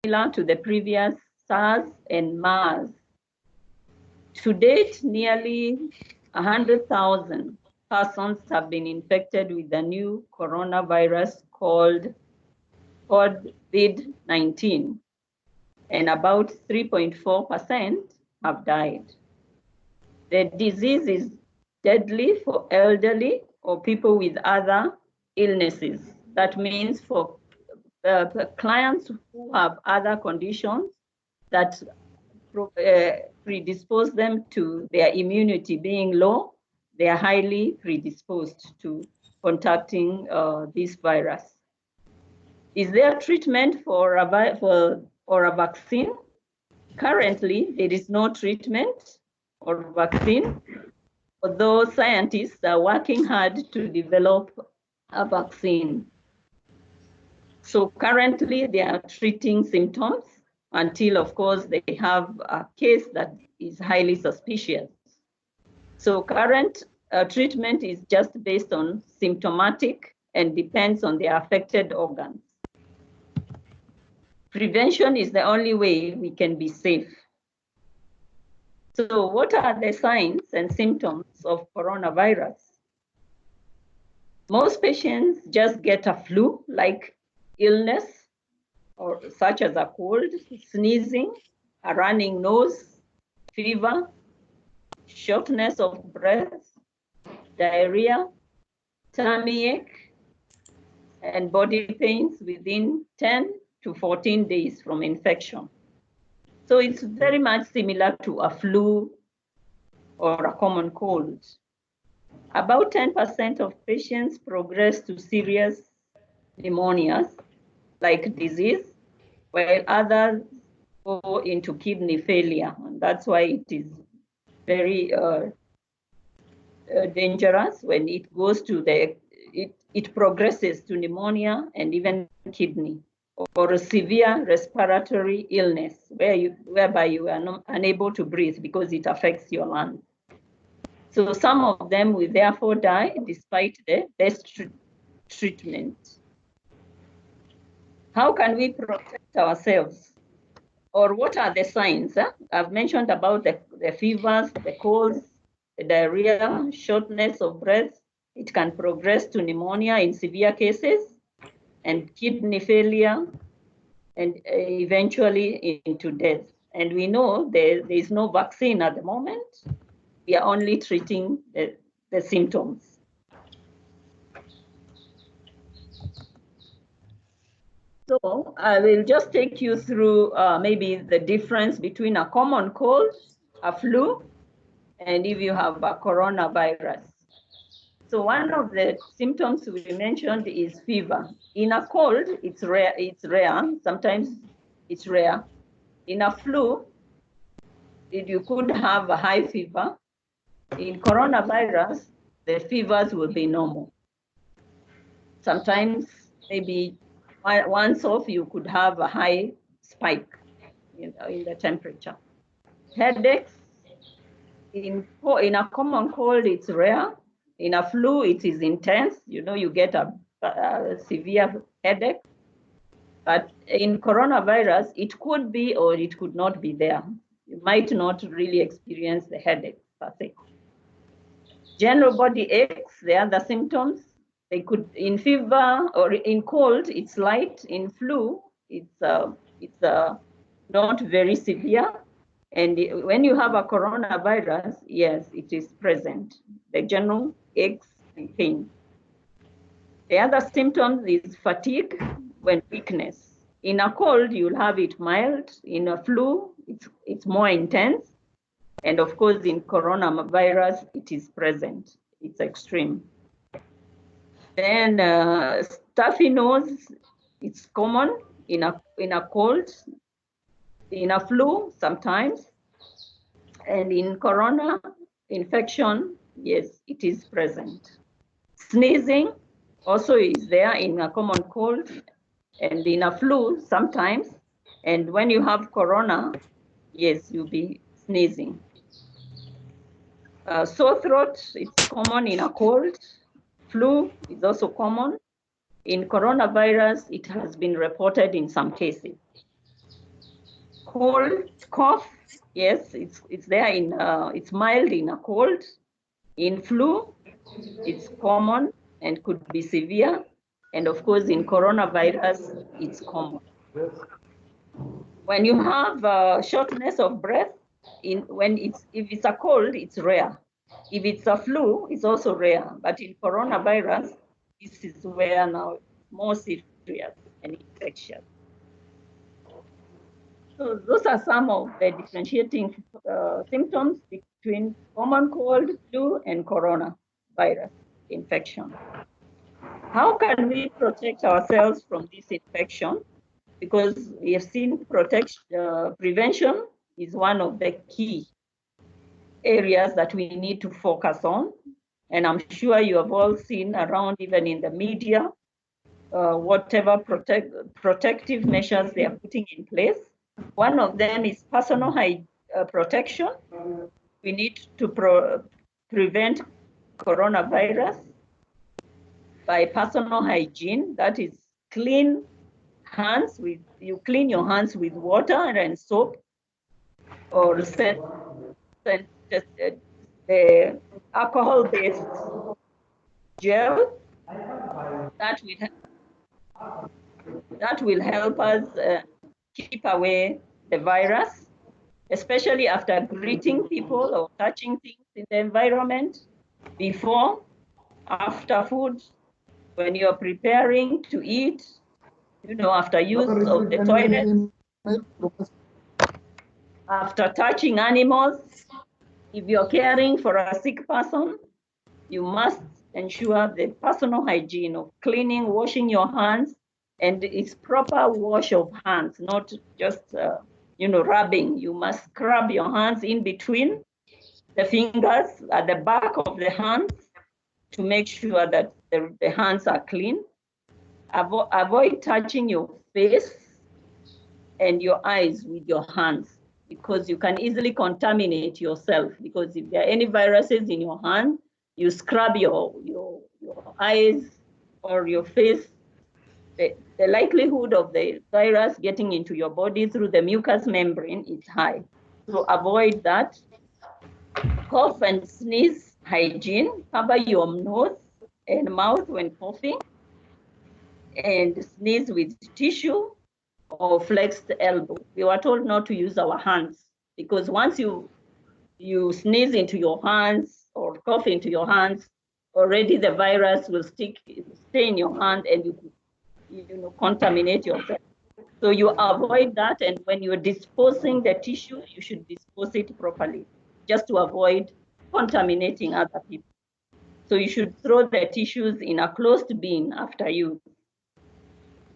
to the previous SARS and MERS. To date, nearly 100,000 persons have been infected with the new coronavirus called COVID-19, and about 3.4% have died. The disease is deadly for elderly or people with other illnesses. That means for clients who have other conditions that predispose them to their immunity being low, they are highly predisposed to contacting this virus. Is there treatment for a vaccine? Currently, there is no treatment or vaccine, although scientists are working hard to develop a vaccine. So currently, they are treating symptoms until, of course, they have a case that is highly suspicious. So current treatment is just based on symptomatic and depends on the affected organs. Prevention is the only way we can be safe. So what are the signs and symptoms of coronavirus? Most patients just get a flu-like illness, or such as a cold, sneezing, a running nose, fever, shortness of breath, diarrhea, tummy ache, and body pains within 10 to 14 days from infection. So it's very much similar to a flu or a common cold. About 10% of patients progress to serious pneumonias like disease, while others go into kidney failure. And that's why it is very dangerous when it goes to it progresses to pneumonia and even kidney, or a severe respiratory illness whereby you are unable to breathe because it affects your lungs. So some of them will therefore die despite the best treatment. How can we protect ourselves? Or what are the signs? I've mentioned about the fevers, the colds, the diarrhea, shortness of breath. It can progress to pneumonia in severe cases, and kidney failure, and eventually into death. And we know there is no vaccine at the moment. We are only treating the symptoms. So I will just take you through maybe the difference between a common cold, a flu, and if you have a coronavirus. So one of the symptoms we mentioned is fever. In a cold, it's rare. Sometimes it's rare. In a flu, you could have a high fever. In coronavirus, the fevers will be normal. Sometimes, maybe once off, you could have a high spike in the temperature. Headaches, in a common cold, it's rare. In a flu, it is intense. You get a severe headache. But in coronavirus, it could be or it could not be there. You might not really experience the headache per se. General body aches, the other symptoms, they could, in fever or in cold, it's light. In flu, it's not very severe. And when you have a coronavirus, yes, it is present, the general aches and pain. The other symptoms is fatigue when weakness. In a cold, you'll have it mild. In a flu, it's more intense. And of course, in coronavirus, it is present. It's extreme. Then stuffy nose, it's common in a cold. In a flu, sometimes. And in corona infection, yes, it is present. Sneezing also is there in a common cold and in a flu sometimes. And when you have corona, yes, you'll be sneezing. Sore throat, it's common in a cold. Flu is also common. In coronavirus, it has been reported in some cases. Cold, cough, yes, it's there in, it's mild in a cold. In flu, it's common and could be severe. And of course, in coronavirus, it's common. When you have shortness of breath, if it's a cold, it's rare. If it's a flu, it's also rare. But in coronavirus, this is where now it's more serious and infectious. So those are some of the differentiating symptoms between common cold, flu, and coronavirus infection. How can we protect ourselves from this infection? Because we have seen prevention is one of the key areas that we need to focus on. And I'm sure you have all seen around, even in the media, whatever protective measures they are putting in place. One of them is personal protection. We need to prevent coronavirus by personal hygiene. That is clean hands you clean your hands with water and soap, or the alcohol-based gel that will help us keep away the virus, especially after greeting people or touching things in the environment, before, after food, when you're preparing to eat, after use of the toilet, after touching animals. If you're caring for a sick person, you must ensure the personal hygiene of cleaning, washing your hands, and it's proper wash of hands, not just rubbing. You must scrub your hands in between the fingers at the back of the hands to make sure that the hands are clean. Avoid touching your face and your eyes with your hands, because you can easily contaminate yourself. Because if there are any viruses in your hand, you scrub your eyes or your face, the likelihood of the virus getting into your body through the mucous membrane is high. So avoid that. Cough and sneeze hygiene. Cover your nose and mouth when coughing, and sneeze with tissue or flexed elbow. We were told not to use our hands, because once you sneeze into your hands or cough into your hands, already the virus will stay in your hand, and you contaminate yourself. So you avoid that, and when you're disposing the tissue, you should dispose it properly, just to avoid contaminating other people. So you should throw the tissues in a closed bin after use.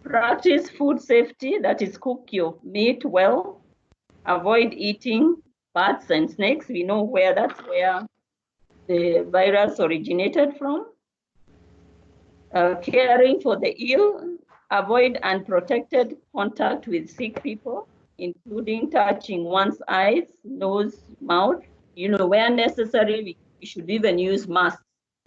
Practice food safety, that is, cook your meat well. Avoid eating bats and snakes. We know that's where the virus originated from. Caring for the ill. Avoid unprotected contact with sick people, including touching one's eyes, nose, mouth. Where necessary, we should even use masks.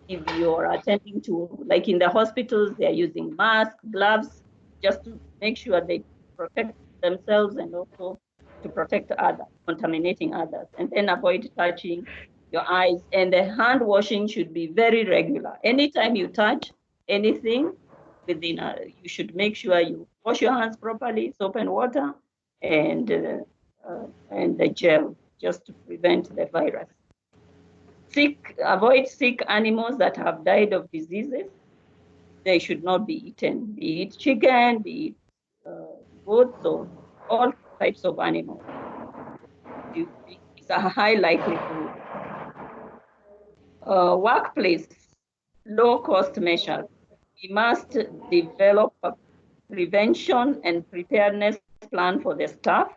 If you're attending to, like in the hospitals, they're using masks, gloves, just to make sure they protect themselves and also to protect others, contaminating others. And then avoid touching your eyes. And the hand washing should be very regular. Anytime you touch anything, you should make sure you wash your hands properly, soap and water, and the gel, just to prevent the virus. Avoid sick animals that have died of diseases. They should not be eaten, be it chicken, be it goats, or all types of animals. It's a high likelihood. Workplace, low-cost measures. We must develop a prevention and preparedness plan for the staff.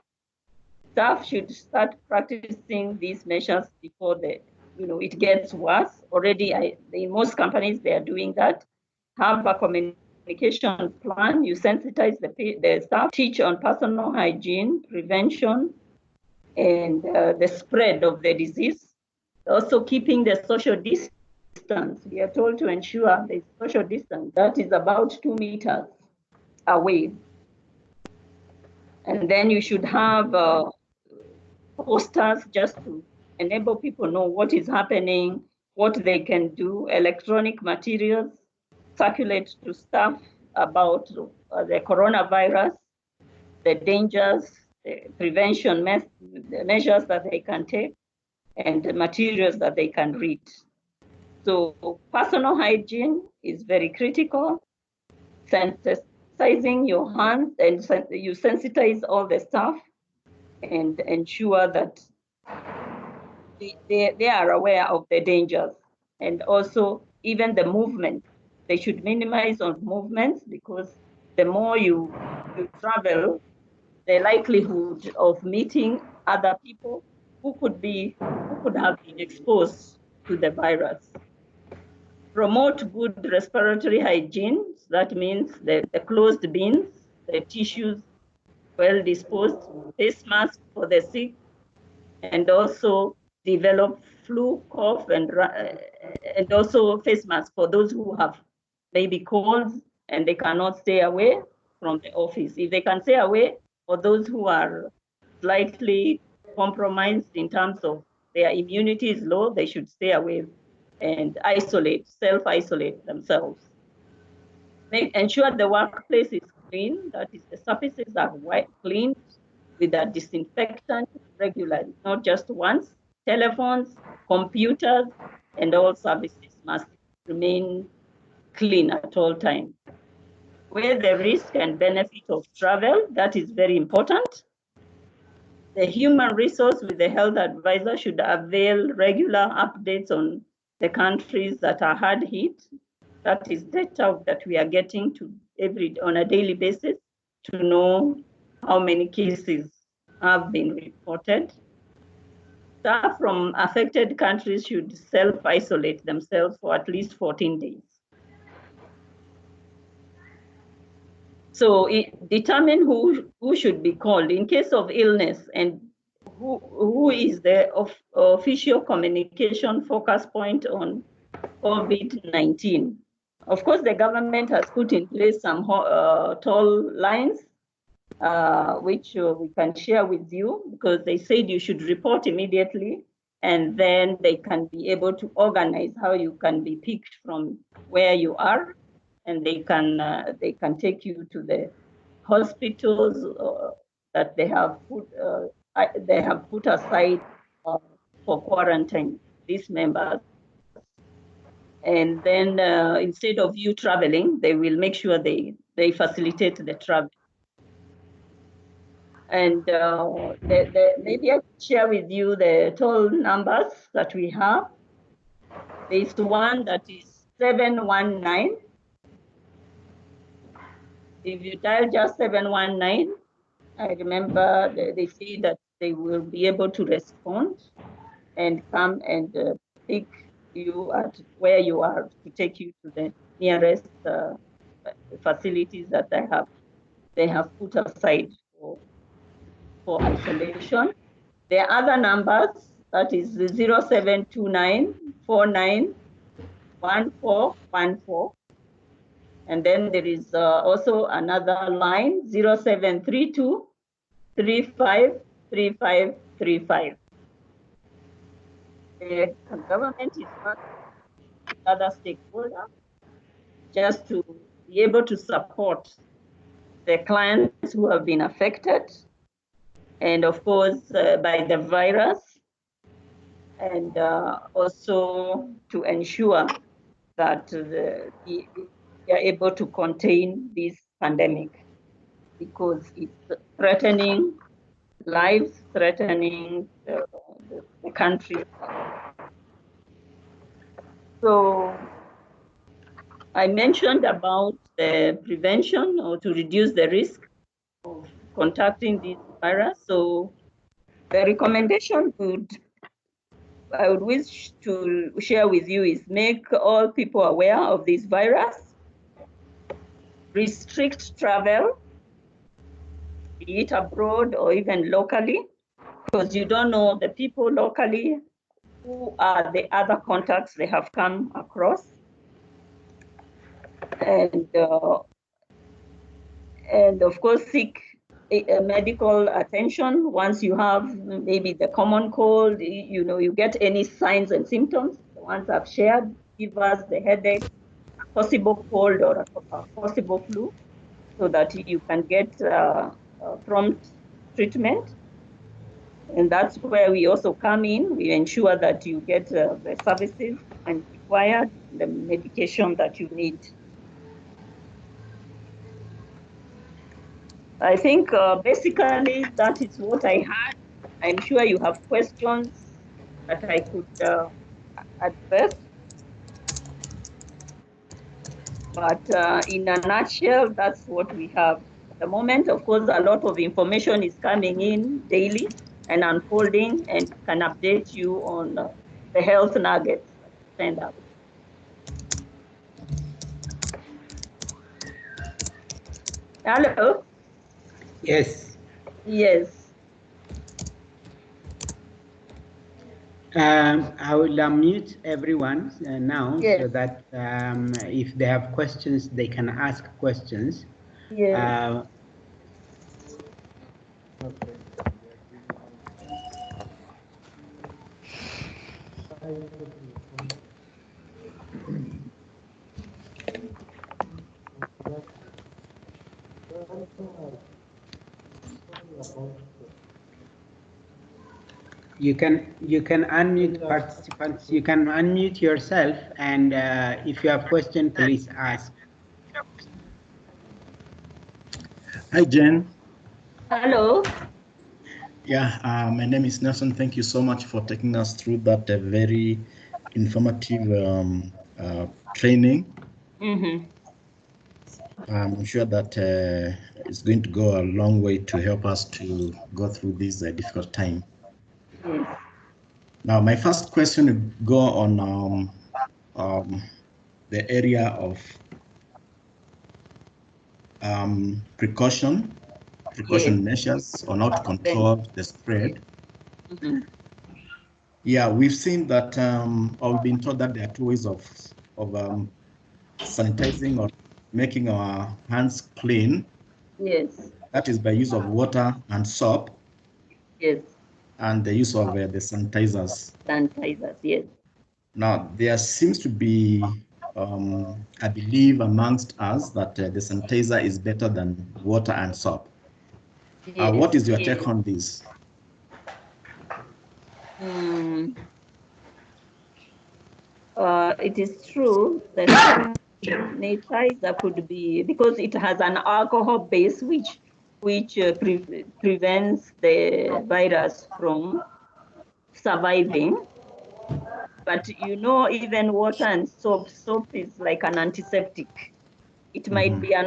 Staff should start practicing these measures before it gets worse. Already, in most companies, they are doing that. Have a communication plan. You sensitize the staff. Teach on personal hygiene, prevention, and the spread of the disease. Also, keeping the social distance. We are told to ensure the social distance, that is about 2 meters away. And then you should have posters just to enable people know what is happening, what they can do, electronic materials, circulate to staff about the coronavirus, the dangers, the prevention measures that they can take, and the materials that they can read. So personal hygiene is very critical. Sensitizing your hands, and you sensitize all the staff and ensure that they are aware of the dangers. And also even the movement, they should minimize on movements, because the more you travel, the likelihood of meeting other people who could have been exposed to the virus. Promote good respiratory hygiene. That means the closed bins, the tissues well disposed, face masks for the sick, and also develop flu, cough, and also face masks for those who have maybe colds and they cannot stay away from the office. If they can stay away, for those who are slightly compromised in terms of their immunity is low, they should stay away and self-isolate themselves. Ensure the workplace is clean, that is, the surfaces are cleaned with a disinfectant regularly, not just once. Telephones, computers, and all services must remain clean at all times. Weigh the risk and benefit of travel, that is very important. The human resource with the health advisor should avail regular updates on the countries that are hard hit. That is data that we are getting on a daily basis to know how many cases have been reported. Staff from affected countries should self-isolate themselves for at least 14 days. So determine who should be called in case of illness, and who is the official communication focus point on COVID-19. Of course, the government has put in place some toll lines, which we can share with you, because they said you should report immediately, and then they can be able to organize how you can be picked from where you are, and they can take you to the hospitals that they have put aside for quarantine these members. And then instead of you traveling, they will make sure they facilitate the travel. And maybe I can share with you the toll numbers that we have. There's one that is 719. If you dial just 719, I remember they say that they will be able to respond and come and pick you at where you are to take you to the nearest facilities that they have put aside for isolation. There are other numbers, that is 0729 491414. And then there is also another line, 0732 353535. The government is working with other stakeholders just to be able to support the clients who have been affected, and of course by the virus, and also to ensure that we are able to contain this pandemic, because it's threatening lives, threatening the country. So I mentioned about the prevention, or to reduce the risk of contracting this virus. So the recommendation I would wish to share with you is make all people aware of this virus, restrict travel, be it abroad or even locally, because you don't know the people locally who are the other contacts they have come across. And of course, seek medical attention once you have maybe the common cold, you get any signs and symptoms, the ones I've shared, give us the headache, a possible cold or a possible flu, so that you can get prompt treatment. And that's where we also come in. We ensure that you get the services and required, the medication that you need. I think basically that is what I had. I'm sure you have questions that I could address. But in a nutshell, that's what we have at the moment. Of course, a lot of information is coming in daily and unfolding, and can update you on the health nuggets that we send out. Hello? Yes. Yes. I will unmute everyone now, yes. so that if they have questions, they can ask questions. Yes. You can unmute participants. You can unmute yourself, and if you have questions, please ask. Hi, Jen. Hello. Yeah, my name is Nelson. Thank you so much for taking us through that very informative training. Mm-hmm. I'm sure that it's going to go a long way to help us to go through this difficult time. Yes. Now, my first question would go on the area of precaution yes. measures on how to control the spread. Mm-hmm. Yeah, we've seen that, or we've been told that there are two ways of sanitizing or making our hands clean. Yes. That is by use of water and soap. Yes. And the use of the sanitizers. Sanitizers, yes. Now, there seems to be I believe amongst us that the sanitizer is better than water and soap. Yes. What is your take on this? It is true that sanitizer could be, because it has an alcohol base which prevents the virus from surviving. But even water and soap is like an antiseptic. It might be a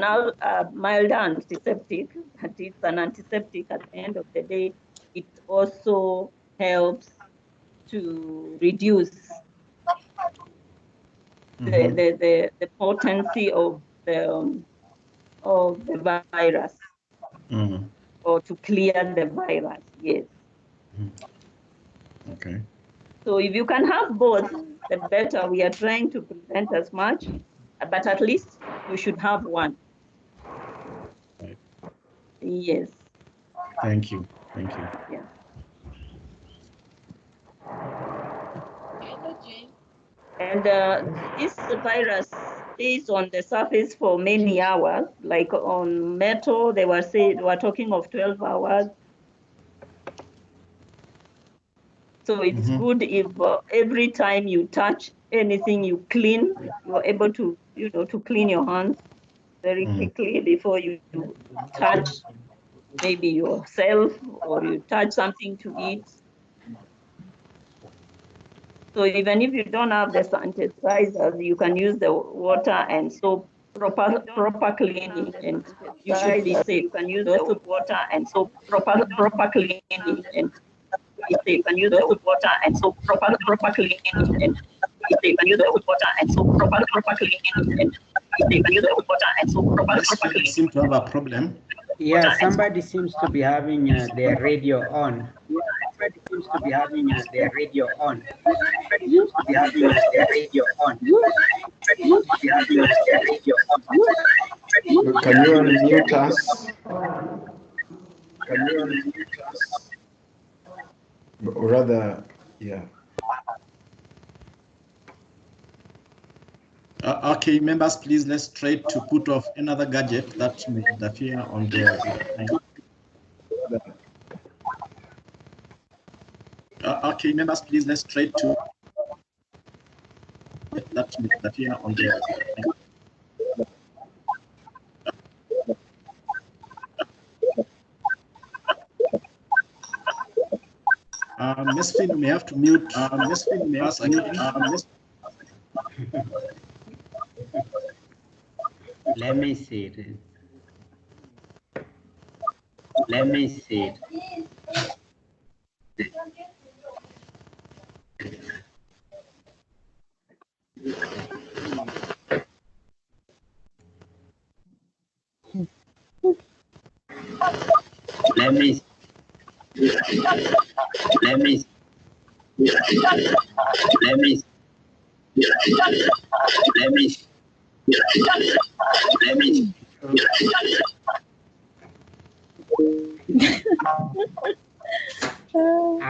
mild antiseptic, but it's an antiseptic at the end of the day. It also helps to reduce the potency of the virus, or to clear the virus. Yes. Okay. So if you can have both, the better. We are trying to prevent as much, but at least you should have one. Right. Yes. Thank you. Thank you. Yeah. And this virus stays on the surface for many hours. Like on metal, they were talking of 12 hours. So it's good if every time you touch anything you clean, you're able to, to clean your hands very quickly before you touch maybe yourself or you touch something to eat. So even if you don't have the sanitizers, you can use the water and soap, proper cleaning, and you should be safe. You can use the water and soap, proper cleaning, and be safe. You can use the water and soap, proper cleaning, and be safe. You can use the water and soap, proper cleaning, and be safe. You can use the water and soap, proper cleaning. Seem to have a problem. Yeah, somebody seems to be having their radio on. Somebody seems to be having their radio on. Somebody seems to be having their radio on. Can you unmute us? can you unmute us? Or rather, yeah. Okay, members, please let's try to put off another gadget that may interfere on the line. Okay, members, please let's try to that may interfere on the line. Mesfin, you may have to mute. Mesfin, you may ask again. Let me see it. Let me see it. Let me. Let me. Let me. Let me. Let me.